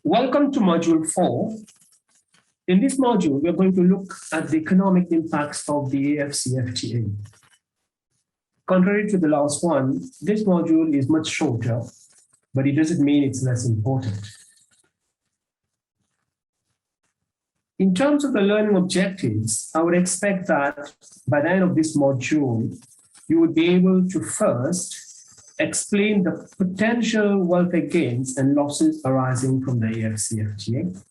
Welcome to Module 4. In this module, we're going to look at the economic impacts of the AfCFTA. Contrary to the last one, this module is much shorter, but it doesn't mean it's less important. In terms of the learning objectives, I would expect that by the end of this module, you would be able to first explain the potential welfare gains and losses arising from the AfCFTA.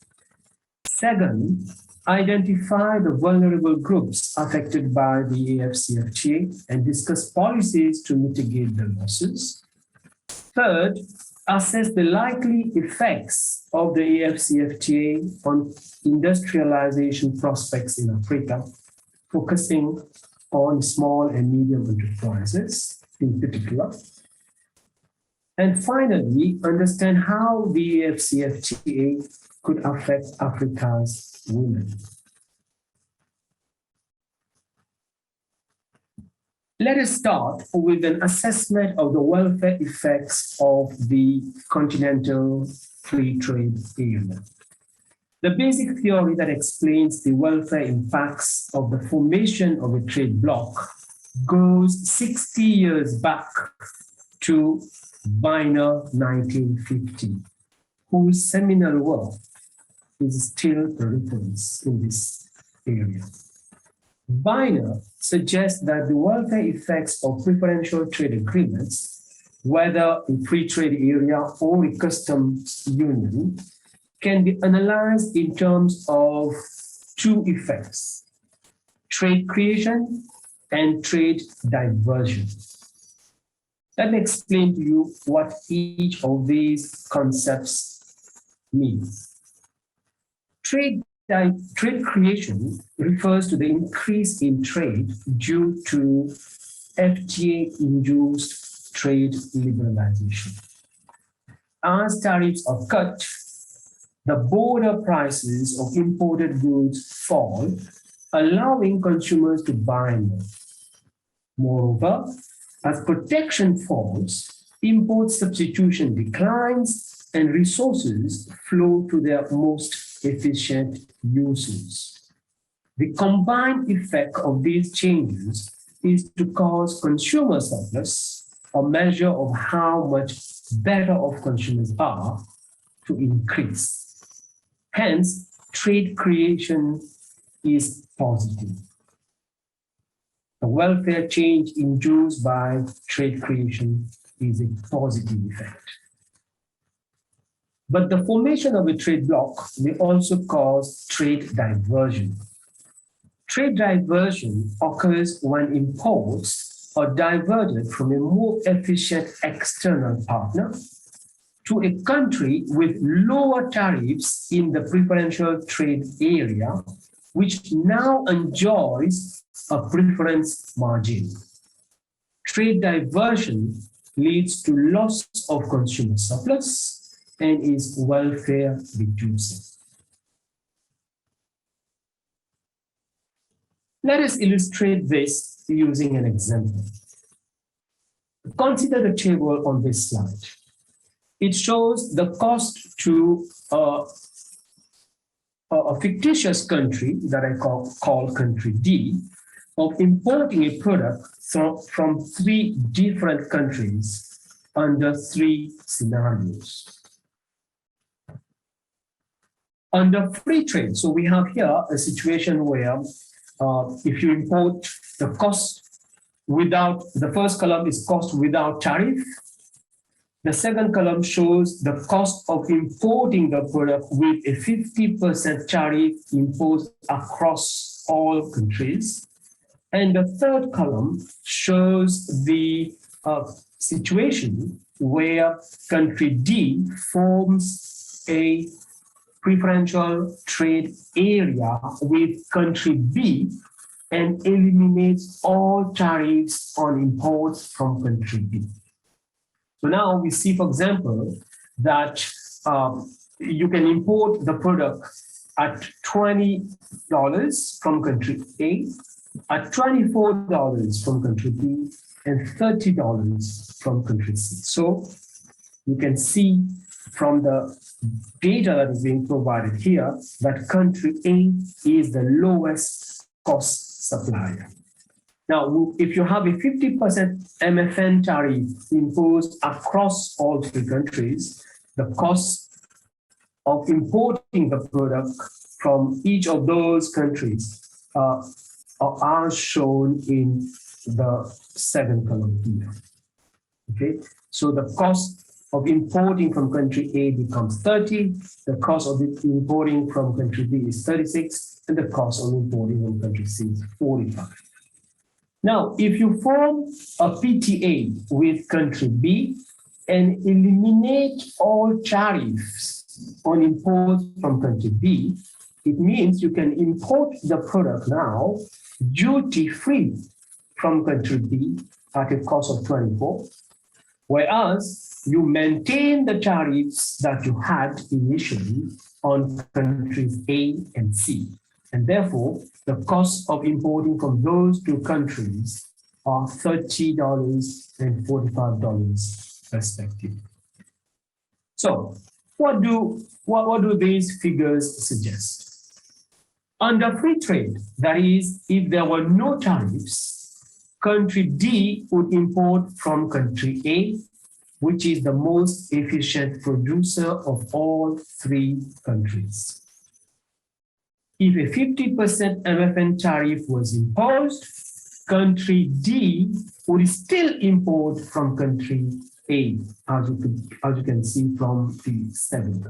Second, identify the vulnerable groups affected by the AfCFTA and discuss policies to mitigate the losses. Third, assess the likely effects of the AfCFTA on industrialization prospects in Africa, focusing on small and medium enterprises in particular. And finally, understand how the AfCFTA could affect Africa's women. Let us start with an assessment of the welfare effects of the continental free trade area. The basic theory that explains the welfare impacts of the formation of a trade bloc goes 60 years back to Weiner 1950, whose seminal work is still a reference in this area. Weiner suggests that the welfare effects of preferential trade agreements, whether a free trade area or a customs union, can be analyzed in terms of two effects: trade creation and trade diversion. Let me explain to you what each of these concepts means. Trade creation refers to the increase in trade due to FTA-induced trade liberalization. As tariffs are cut, the border prices of imported goods fall, allowing consumers to buy more. Moreover, as protection falls, import substitution declines and resources flow to their most efficient uses. The combined effect of these changes is to cause consumer surplus, a measure of how much better off consumers are, to increase. Hence, trade creation is positive. The welfare change induced by trade creation is a positive effect. But the formation of a trade bloc may also cause trade diversion. Trade diversion occurs when imports are diverted from a more efficient external partner to a country with lower tariffs in the preferential trade area, which now enjoys a preference margin. Trade diversion leads to loss of consumer surplus and is welfare reducing. Let us illustrate this using an example. Consider the table on this slide. It shows the cost to a fictitious country that I call country D of importing a product from three different countries under three scenarios. Under free trade, so we have here a situation where if you import the cost without, the first column is cost without tariff. The second column shows the cost of importing the product with a 50% tariff imposed across all countries. And the third column shows the situation where country D forms a preferential trade area with country B and eliminates all tariffs on imports from country B. So now we see, for example, that you can import the product at $20 from country A, at $24 from country B, and $30 from country C. So you can see from the data that is being provided here that country A is the lowest cost supplier. Now, if you have a 50% MFN tariff imposed across all three countries, the cost of importing the product from each of those countries are shown in the second column here. Okay, so the cost of importing from country A becomes 30, the cost of importing from country B is 36, and the cost of importing from country C is 45. Now, if you form a PTA with country B and eliminate all tariffs on imports from country B, it means you can import the product now duty-free from country B at a cost of 24, whereas you maintain the tariffs that you had initially on countries A and C. And therefore, the cost of importing from those two countries are $30 and $45 respectively. So what do these figures suggest? Under free trade, that is, if there were no tariffs, country D would import from country A, which is the most efficient producer of all three countries. If a 50% MFN tariff was imposed, country D would still import from country A, as you can see from the seventh.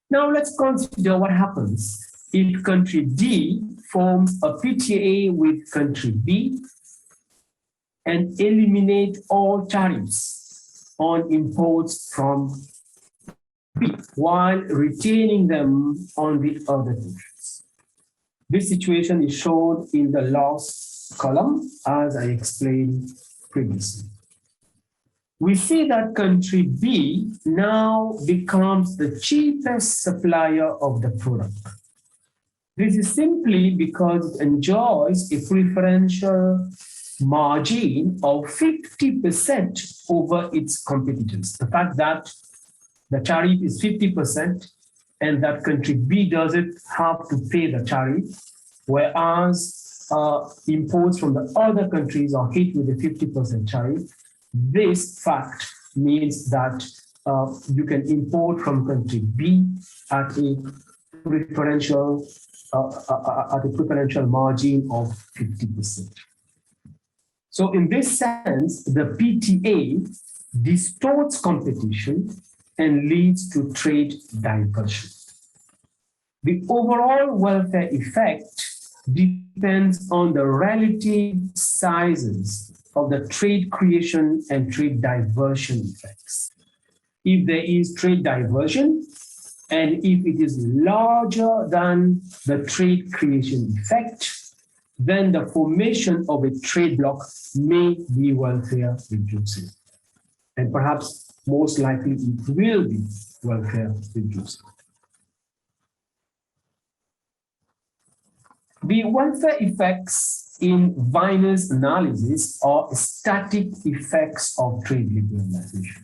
Now let's consider what happens if country D forms a PTA with country B and eliminate all tariffs on imports from B while retaining them on the other countries. This situation is shown in the last column, as I explained previously. We see that country B now becomes the cheapest supplier of the product. This is simply because it enjoys a preferential margin of 50% over its competitors. The fact that the tariff is 50% and that country B doesn't have to pay the tariff, whereas imports from the other countries are hit with a 50% tariff. This fact means that you can import from country B at a preferential margin of 50%. So in this sense, the PTA distorts competition and leads to trade diversion. The overall welfare effect depends on the relative sizes of the trade creation and trade diversion effects. If there is trade diversion, and if it is larger than the trade creation effect, then the formation of a trade bloc may be welfare reducing. And perhaps most likely it will be welfare reducing. The welfare effects in Weiner's analysis are static effects of trade liberalization.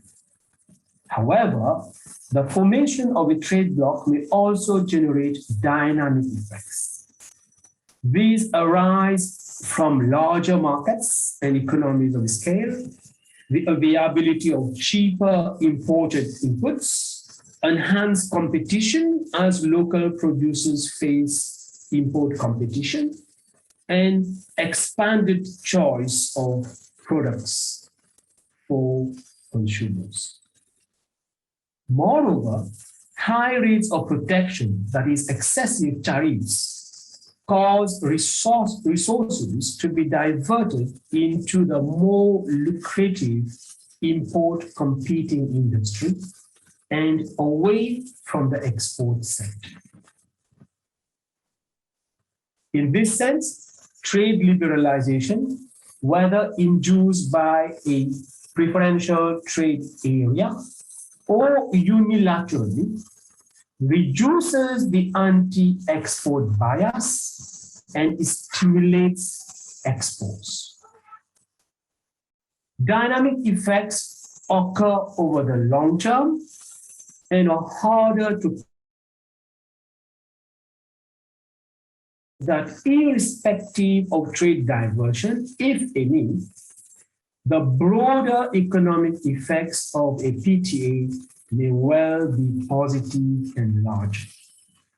However, the formation of a trade bloc may also generate dynamic effects. These arise from larger markets and economies of scale, the availability of cheaper imported inputs, enhanced competition as local producers face import competition, and expanded choice of products for consumers. Moreover, high rates of protection, that is excessive tariffs, cause resources to be diverted into the more lucrative import competing industry and away from the export sector. In this sense, trade liberalization, whether induced by a preferential trade area or unilaterally, reduces the anti-export bias and stimulates exports. Dynamic effects occur over the long term and are harder to that irrespective of trade diversion, if any, the broader economic effects of a PTA may well be positive and large.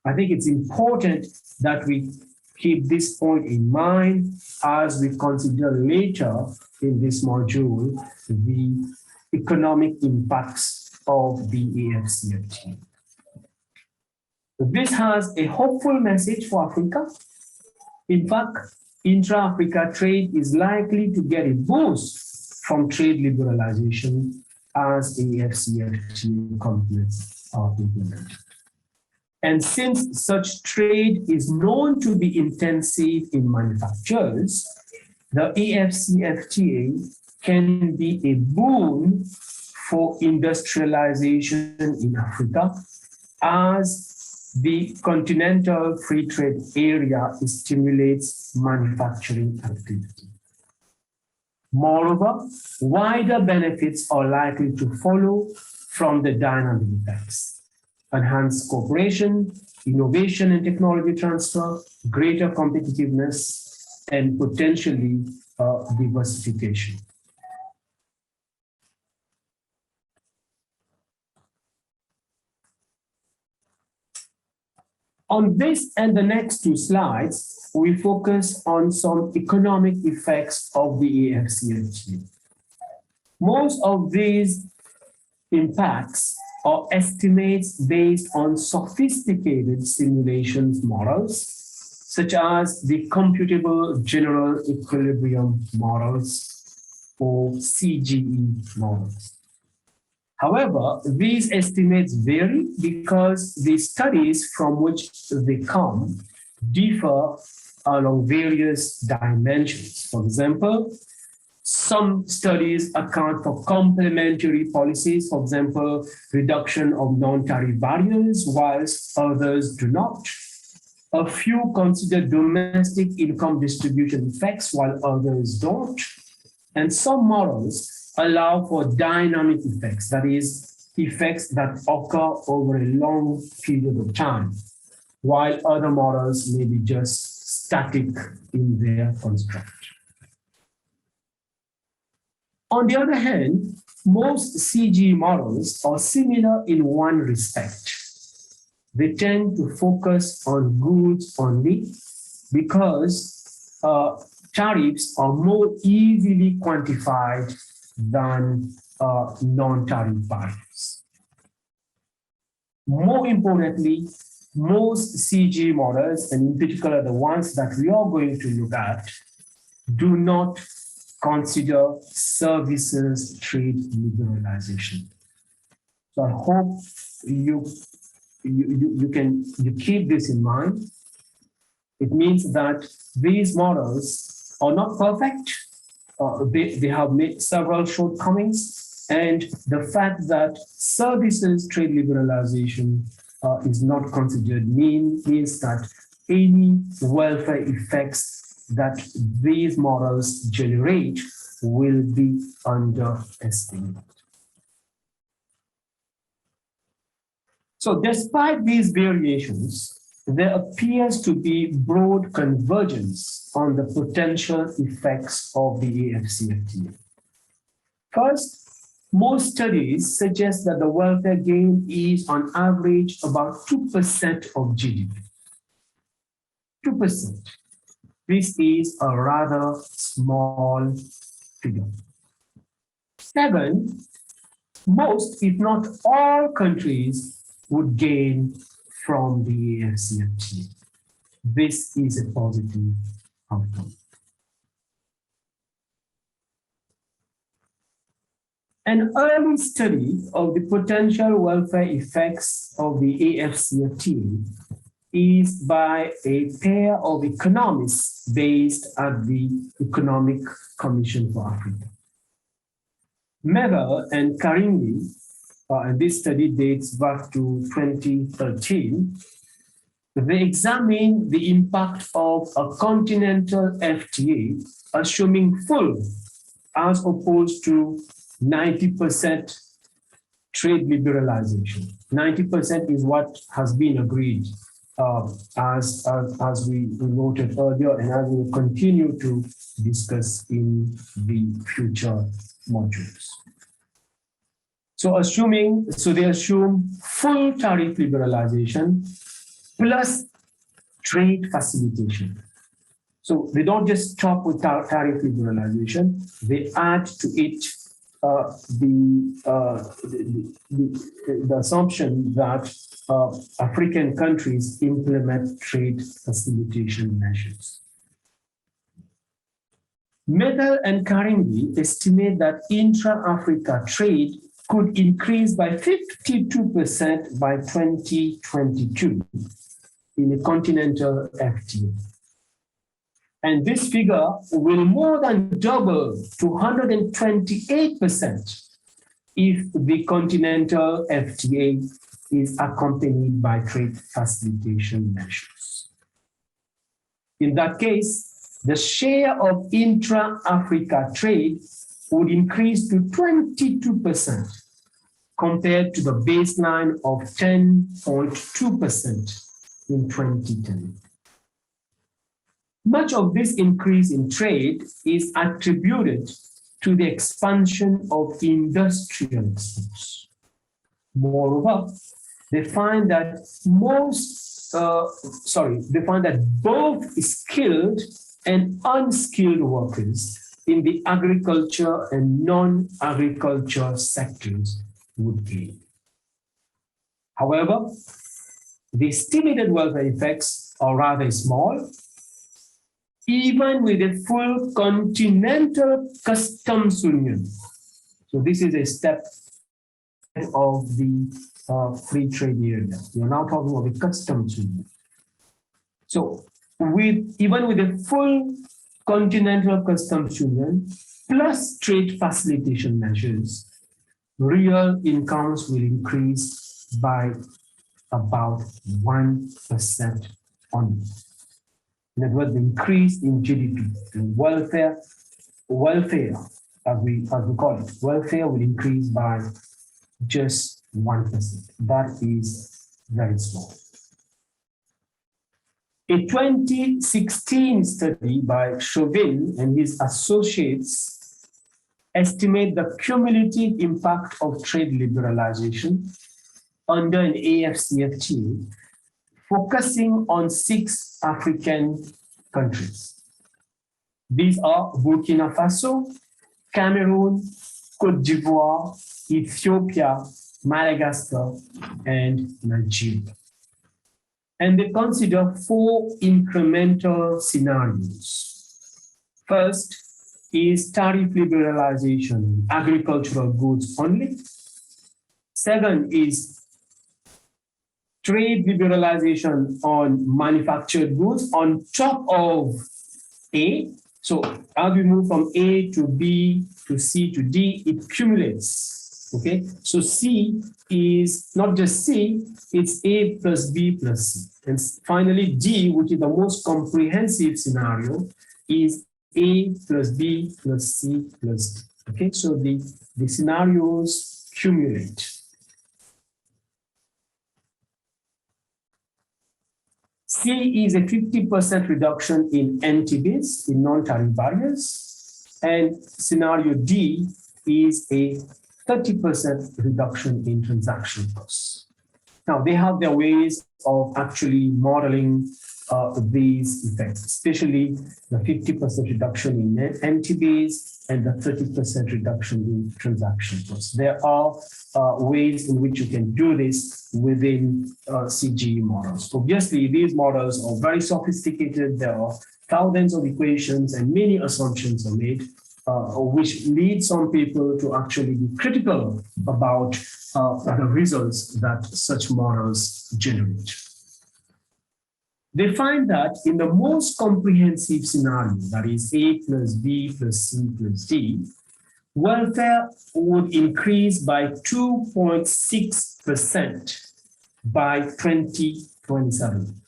I think it's important that we keep this point in mind as we consider later in this module the economic impacts of the AfCFTA. This has a hopeful message for Africa. In fact, intra-Africa trade is likely to get a boost from trade liberalization as AfCFTA commitments are implemented. And since such trade is known to be intensive in manufacturers, the AfCFTA can be a boon for industrialization in Africa as the continental free trade area stimulates manufacturing activity. Moreover, wider benefits are likely to follow from the dynamic effects: enhanced cooperation, innovation and technology transfer, greater competitiveness, and potentially diversification. On this and the next two slides, we focus on some economic effects of the AfCFTA. Most of these impacts are estimates based on sophisticated simulations models, such as the computable general equilibrium models or CGE models. However, these estimates vary because the studies from which they come differ along various dimensions. For example, some studies account for complementary policies, for example, reduction of non-tariff barriers, whilst others do not. A few consider domestic income distribution effects, while others don't. And some models allow for dynamic effects, that is, effects that occur over a long period of time, while other models may be just static in their construct. On the other hand, most CG models are similar in one respect. They tend to focus on goods only because tariffs are more easily quantified than non-tariff barriers. More importantly, most CG models, and in particular the ones that we are going to look at, do not consider services trade liberalization. So I hope you keep this in mind. It means that these models are not perfect. They have made several shortcomings, and the fact that services trade liberalization is not considered means that any welfare effects that these models generate will be underestimated. So despite these variations, there appears to be broad convergence on the potential effects of the AfCFTA. First, most studies suggest that the welfare gain is on average about 2% of GDP. 2%. This is a rather small figure. Second, most, if not all countries would gain from the AfCFTA. This is a positive outcome. An early study of the potential welfare effects of the AfCFTA is by a pair of economists based at the Economic Commission for Africa. Mever and Karimli, and this study dates back to 2013, they examined the impact of a continental FTA, assuming full as opposed to 90% trade liberalization. 90% is what has been agreed as we noted earlier, and as we will continue to discuss in the future modules. So they assume full tariff liberalization plus trade facilitation. So they don't just stop with tariff liberalization, they add to it the assumption that African countries implement trade facilitation measures. Medal and Karimbi estimate that intra-Africa trade could increase by 52% by 2022 in a continental FTA. And this figure will more than double to 128% if the continental FTA is accompanied by trade facilitation measures. In that case, the share of intra-Africa trade would increase to 22% compared to the baseline of 10.2% in 2010. Much of this increase in trade is attributed to the expansion of industrial exports. Moreover, they find that both skilled and unskilled workers in the agriculture and non-agriculture sectors would gain. However, the estimated welfare effects are rather small, even with a full continental customs union. So this is a step of the free trade area. We are now talking about the customs union. So even with a full continental customs union plus trade facilitation measures, real incomes will increase by about 1% only. In other words, the increase in GDP, the welfare, as we call it, welfare will increase by just 1%. That is very small. A 2016 study by Chauvin and his associates estimate the cumulative impact of trade liberalization under an AfCFTA, focusing on 6 African countries. These are Burkina Faso, Cameroon, Côte d'Ivoire, Ethiopia, Madagascar, and Nigeria. And they consider 4 incremental scenarios. First is tariff liberalization, agricultural goods only. Second is trade liberalization on manufactured goods on top of A. So as we move from A to B to C to D, it cumulates. Okay, so C is not just C, it's A plus B plus C. And finally, D, which is the most comprehensive scenario, is A plus B plus C plus D. Okay, so the scenarios cumulate. C is a 50% reduction in NTBs, in non-tariff barriers, and scenario D is a 30% reduction in transaction costs. Now, they have their ways of actually modeling these effects, especially the 50% reduction in NTBs and the 30% reduction in transaction costs. There are ways in which you can do this within CGE models. Obviously, these models are very sophisticated. There are thousands of equations and many assumptions are made, which lead some people to actually be critical about the results that such models generate. They find that in the most comprehensive scenario, that is A plus B plus C plus D, welfare would increase by 2.6% by 2027.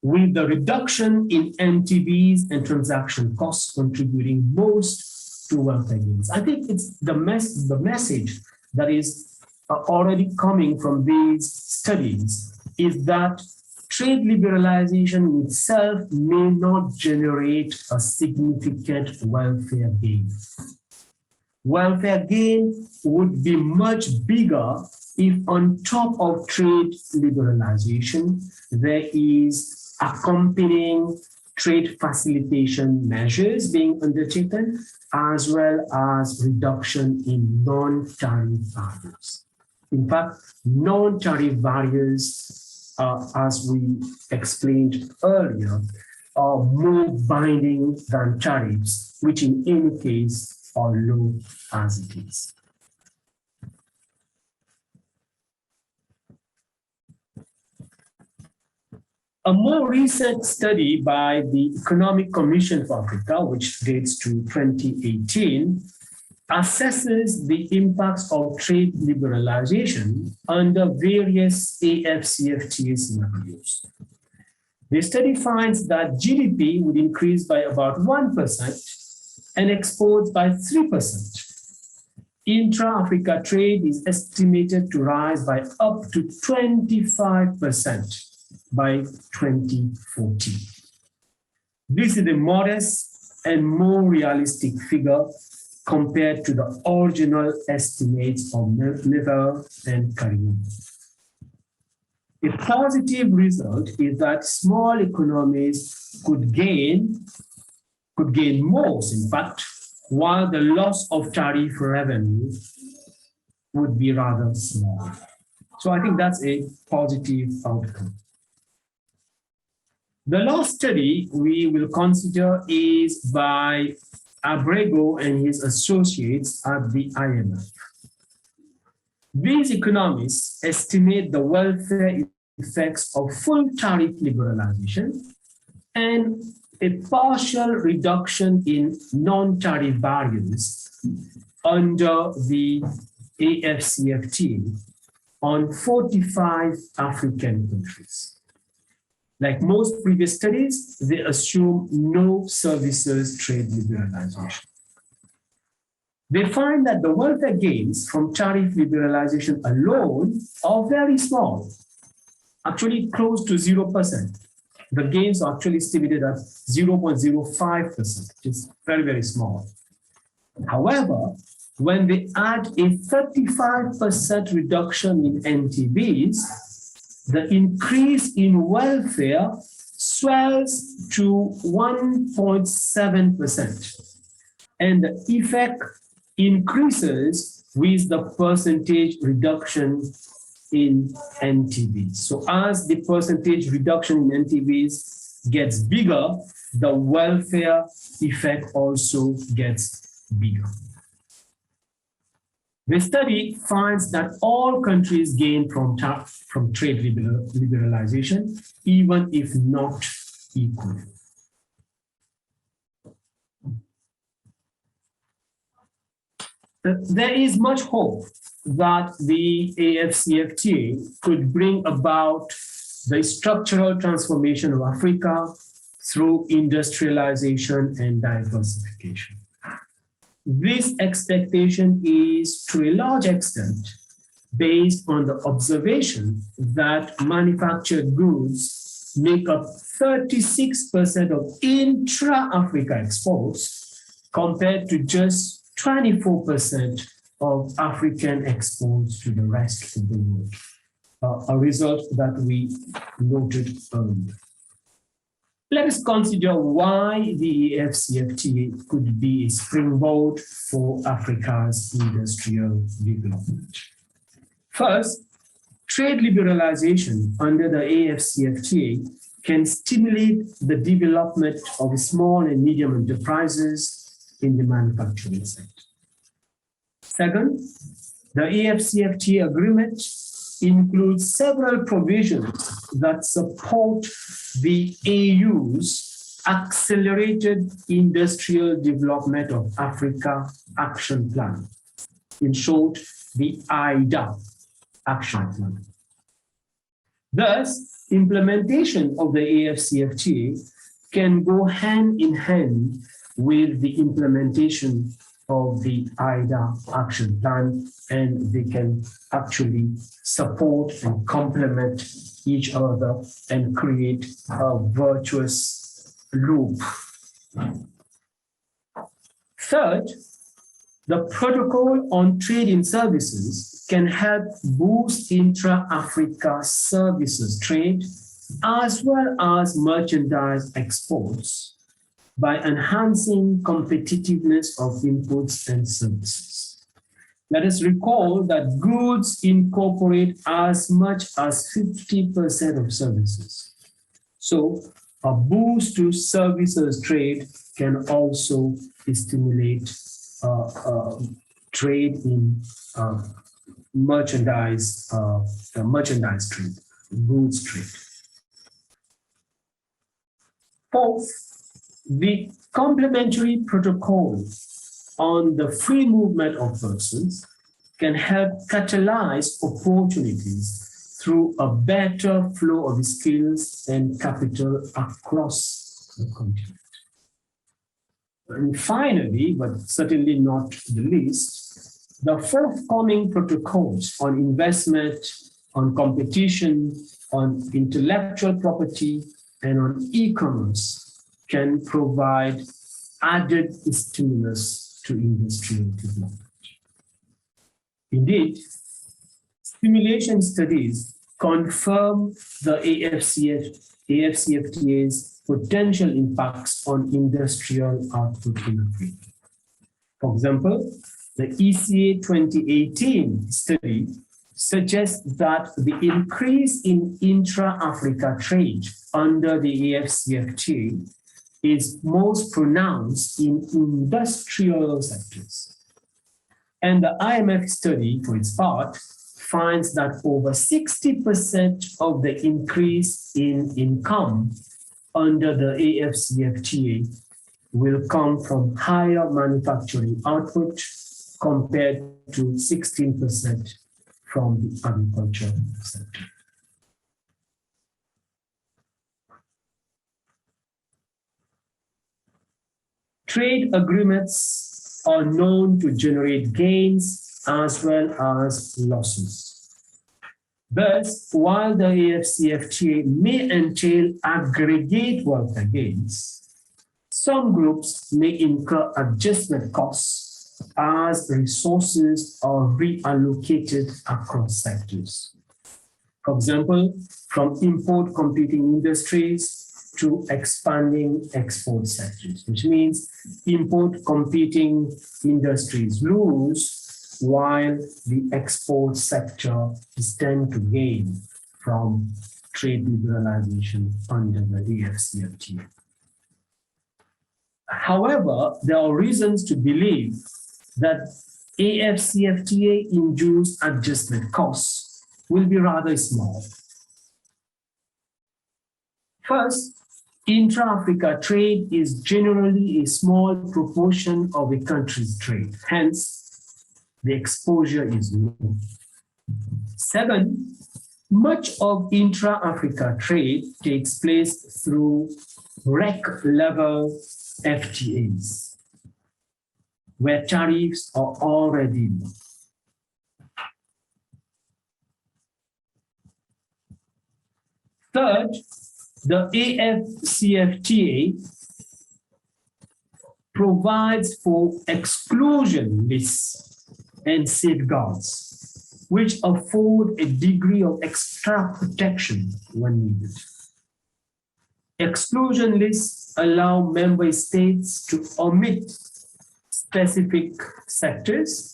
With the reduction in NTBs and transaction costs contributing most to welfare gains. I think it's the message that is already coming from these studies is that trade liberalization itself may not generate a significant welfare gain. Welfare gain would be much bigger if on top of trade liberalization, there is accompanying trade facilitation measures being undertaken, as well as reduction in non-tariff barriers. In fact, non-tariff barriers, as we explained earlier, are more binding than tariffs, which in any case are low as it is. A more recent study by the Economic Commission for Africa, which dates to 2018, assesses the impacts of trade liberalization under various AfCFTA scenarios. The study finds that GDP would increase by about 1% and exports by 3%. Intra-Africa trade is estimated to rise by up to 25% by 2040. This is a modest and more realistic figure compared to the original estimates of Nether and Caribbean. A positive result is that small economies could gain most, in fact, while the loss of tariff revenue would be rather small. So I think that's a positive outcome. The last study we will consider is by Abrego and his associates at the IMF. These economists estimate the welfare effects of full tariff liberalization and a partial reduction in non-tariff barriers under the AfCFTA on 45 African countries. Like most previous studies, they assume no services trade liberalization. They find that the welfare gains from tariff liberalization alone are very small, actually close to 0%. The gains are actually estimated at 0.05%, which is very, very small. However, when they add a 35% reduction in NTBs, the increase in welfare swells to 1.7%, and the effect increases with the percentage reduction in NTBs. So as the percentage reduction in NTBs gets bigger, the welfare effect also gets bigger. The study finds that all countries gain from trade liberalization, even if not equal. There is much hope that the AfCFTA could bring about the structural transformation of Africa through industrialization and diversification. This expectation is, to a large extent, based on the observation that manufactured goods make up 36% of intra-Africa exports compared to just 24% of African exports to the rest of the world, a result that we noted earlier. Let us consider why the AfCFTA could be a springboard for Africa's industrial development. First, trade liberalization under the AfCFTA can stimulate the development of small and medium enterprises in the manufacturing sector. Second, the AfCFTA agreement includes several provisions that support the AU's Accelerated Industrial Development of Africa Action Plan, in short, the IDA Action Plan. Thus, implementation of the AfCFTA can go hand in hand with the implementation of the IDA action plan, and they can actually support and complement each other and create a virtuous loop. Third, the protocol on trade in services can help boost intra-Africa services trade as well as merchandise exports by enhancing competitiveness of inputs and services. Let us recall that goods incorporate as much as 50% of services. So a boost to services trade can also stimulate trade in merchandise trade, goods trade. Fourth, the complementary protocol on the free movement of persons can help catalyze opportunities through a better flow of skills and capital across the continent. And finally, but certainly not the least, the forthcoming protocols on investment, on competition, on intellectual property, and on e-commerce can provide added stimulus to industrial development. Indeed, simulation studies confirm the AfCFTA's potential impacts on industrial output in Africa. For example, the ECA 2018 study suggests that the increase in intra-Africa trade under the AfCFTA is most pronounced in industrial sectors. And the IMF study, for its part, finds that over 60% of the increase in income under the AfCFTA will come from higher manufacturing output compared to 16% from the agriculture sector. Trade agreements are known to generate gains as well as losses. Thus, while the AfCFTA may entail aggregate welfare gains, some groups may incur adjustment costs as resources are reallocated across sectors. For example, from import competing industries to expanding export sectors, which means import competing industries lose while the export sector stands to gain from trade liberalization under the AfCFTA. However, there are reasons to believe that AfCFTA-induced adjustment costs will be rather small. First, intra-Africa trade is generally a small proportion of a country's trade. Hence, the exposure is low. Second, much of intra-Africa trade takes place through REC-level FTAs, where tariffs are already low. Third, the AfCFTA provides for exclusion lists and safeguards, which afford a degree of extra protection when needed. Exclusion lists allow member states to omit specific sectors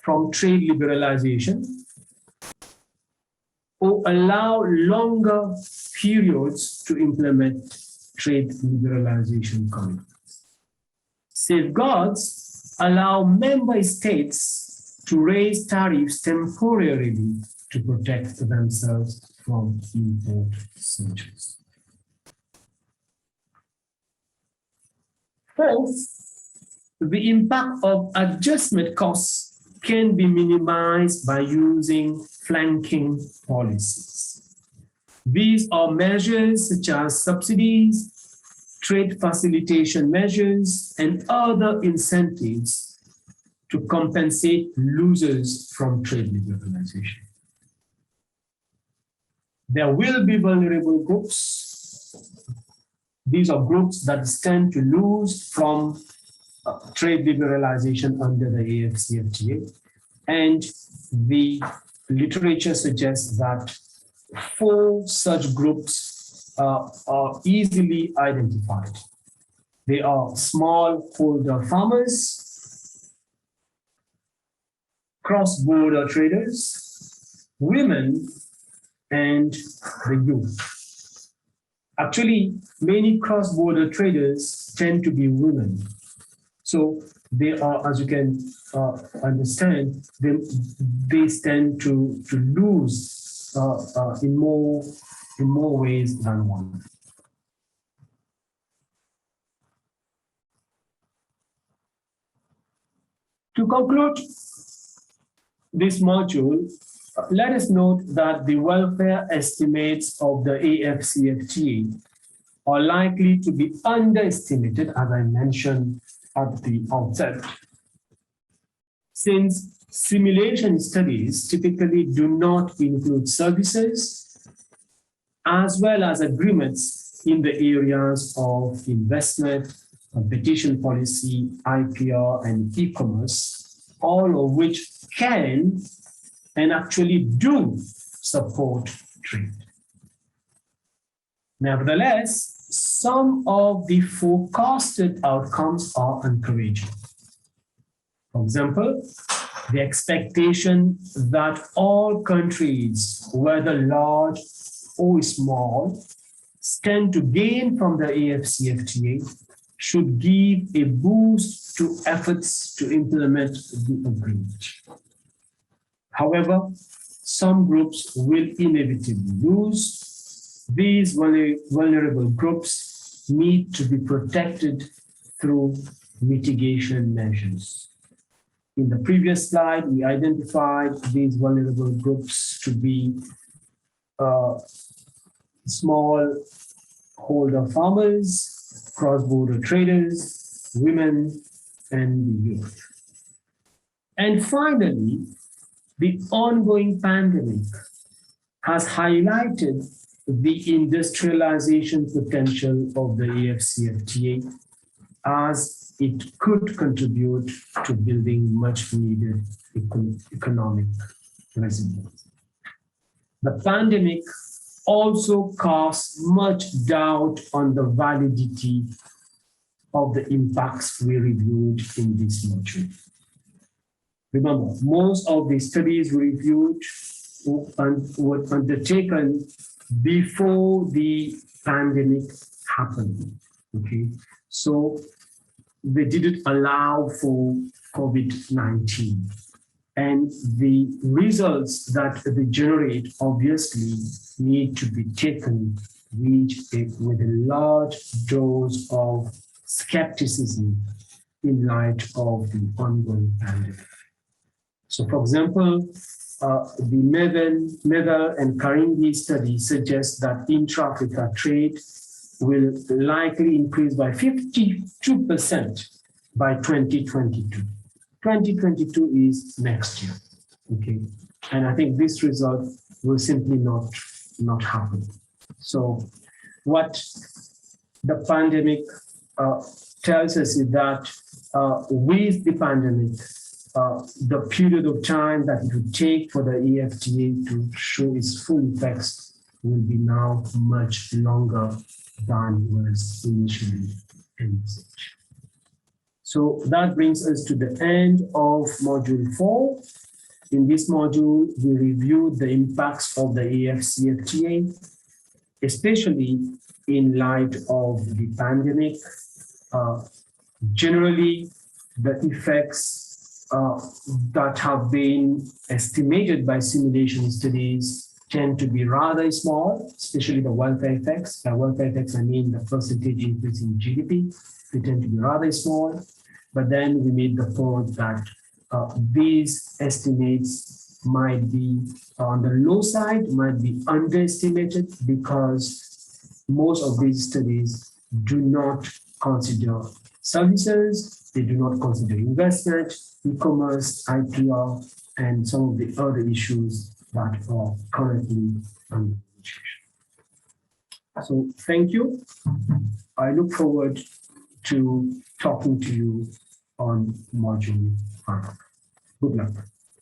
from trade liberalization or allow longer periods to implement trade liberalization commitments. Safeguards allow member states to raise tariffs temporarily to protect themselves from import surges. Fourth, the impact of adjustment costs can be minimized by using flanking policies. These are measures such as subsidies, trade facilitation measures, and other incentives to compensate losers from trade liberalization. There will be vulnerable groups. These are groups that stand to lose from trade liberalization under the AfCFTA. And the literature suggests that 4 such groups are easily identified. They are smallholder farmers, cross-border traders, women, and the youth. Actually, many cross-border traders tend to be women. So they are, as you can understand, they stand to lose in more ways than one. To conclude this module, let us note that the welfare estimates of the AfCFTA are likely to be underestimated, as I mentioned at the outset, since simulation studies typically do not include services as well as agreements in the areas of investment, competition policy, IPR, and e-commerce, all of which can and actually do support trade. Nevertheless, some of the forecasted outcomes are encouraging. For example, the expectation that all countries, whether large or small, stand to gain from the AfCFTA should give a boost to efforts to implement the agreement. However, some groups will inevitably lose. These vulnerable groups need to be protected through mitigation measures. In the previous slide, we identified these vulnerable groups to be smallholder farmers, cross-border traders, women, and the youth. And finally, the ongoing pandemic has highlighted the industrialization potential of the AfCFTA as it could contribute to building much needed economic resilience. The pandemic also casts much doubt on the validity of the impacts we reviewed in this module. Remember, most of the studies reviewed were undertaken before the pandemic happened. Okay, so they didn't allow for COVID-19. And the results that they generate obviously need to be taken with a large dose of skepticism in light of the ongoing pandemic. So, for example, the Medal and Karingi study suggests that intra-Africa trade will likely increase by 52% by 2022. 2022 is next year, okay? And I think this result will simply not happen. So what the pandemic tells us is that with the pandemic, the period of time that it would take for the AfCFTA to show its full effects will be now much longer than was initially envisaged. So that brings us to the end of module 4. In this module, we reviewed the impacts of the AfCFTA, especially in light of the pandemic. Generally, the effects that have been estimated by simulation studies tend to be rather small, especially the welfare effects. By welfare effects, I mean the percentage increase in GDP. They tend to be rather small. But then we made the point that these estimates might be on the low side, might be underestimated because most of these studies do not consider services, They do not consider investment, e-commerce, IPR, and some of the other issues that are currently under negotiation. So thank you. I look forward to talking to you on module 5. Good luck.